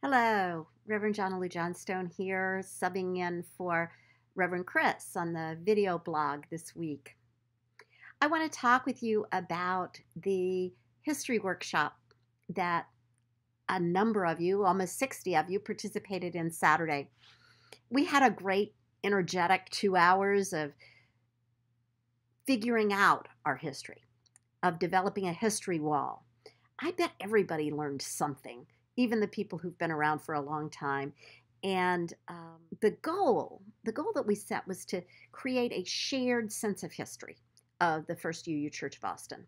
Hello, Reverend John Lou Johnstone here, subbing in for Reverend Chris on the video blog this week. I want to talk with you about the history workshop that a number of you, almost 60 of you, participated in Saturday. We had a great, energetic 2 hours of figuring out our history, of developing a history wall. I bet everybody learned something, even the people who've been around for a long time. And the goal that we set was to create a shared sense of history of the First UU Church of Austin.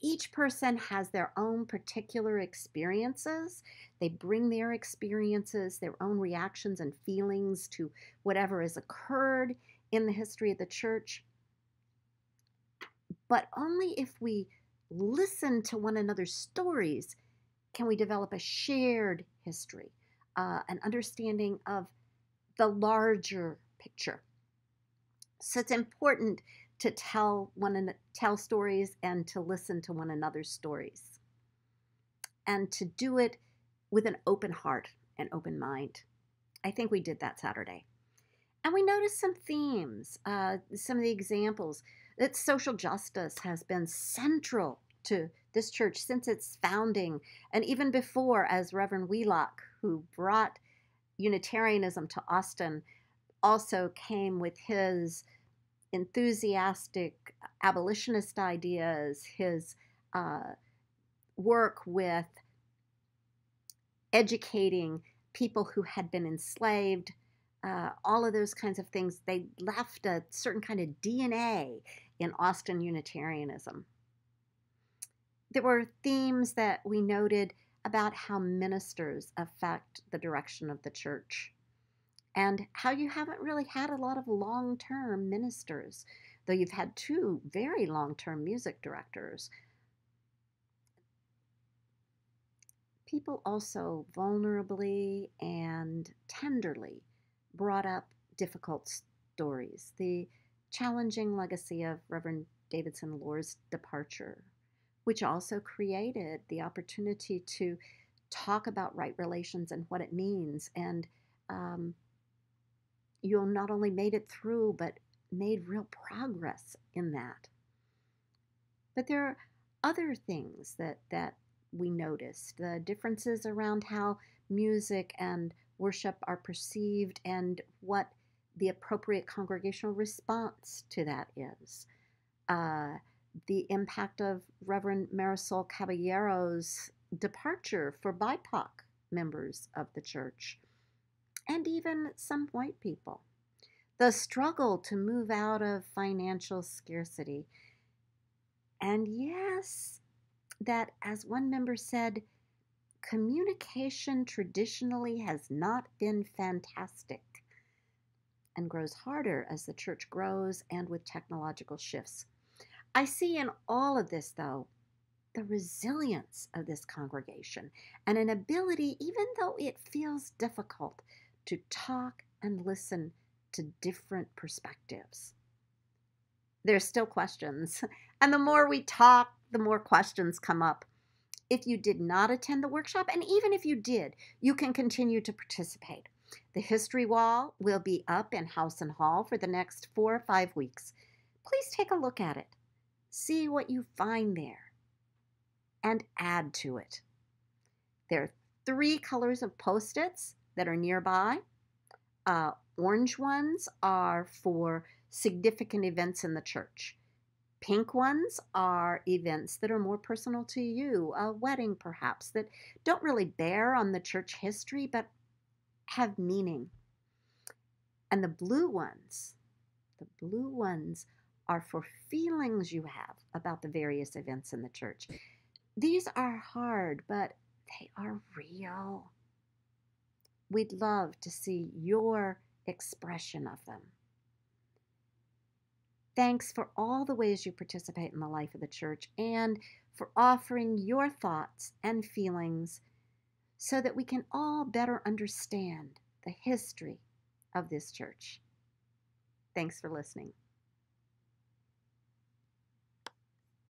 Each person has their own particular experiences. They bring their experiences, their own reactions and feelings to whatever has occurred in the history of the church. But only if we listen to one another's stories can we develop a shared history, an understanding of the larger picture. So it's important to tell stories and to listen to one another's stories, and to do it with an open heart and open mind. I think we did that Saturday. And we noticed some themes, some of the examples that social justice has been central to this church since its founding, and even before, as Reverend Wheelock, who brought Unitarianism to Austin, also came with his enthusiastic abolitionist ideas, his work with educating people who had been enslaved, all of those kinds of things. They left a certain kind of DNA in Austin Unitarianism. There were themes that we noted about how ministers affect the direction of the church, and how you haven't really had a lot of long-term ministers, though you've had two very long-term music directors. People also vulnerably and tenderly brought up difficult stories. The challenging legacy of Reverend Davidson Lohr's departure, which also created the opportunity to talk about right relations and what it means. And you not only made it through, but made real progress in that. But there are other things that we noticed, the differences around how music and worship are perceived and what the appropriate congregational response to that is. The impact of Reverend Marisol Caballero's departure for BIPOC members of the church, and even some white people. The struggle to move out of financial scarcity. And yes, that, as one member said, communication traditionally has not been fantastic and grows harder as the church grows and with technological shifts. I see in all of this, though, the resilience of this congregation and an ability, even though it feels difficult, to talk and listen to different perspectives. There's still questions, and the more we talk, the more questions come up. If you did not attend the workshop, and even if you did, you can continue to participate. The history wall will be up in House and Hall for the next 4 or 5 weeks. Please take a look at it. See what you find there and add to it. There are 3 colors of Post-its that are nearby. Orange ones are for significant events in the church. Pink ones are events that are more personal to you, a wedding perhaps, that don't really bear on the church history but have meaning. And the blue ones are for feelings you have about the various events in the church. These are hard, but they are real. We'd love to see your expression of them. Thanks for all the ways you participate in the life of the church, and for offering your thoughts and feelings so that we can all better understand the history of this church. Thanks for listening.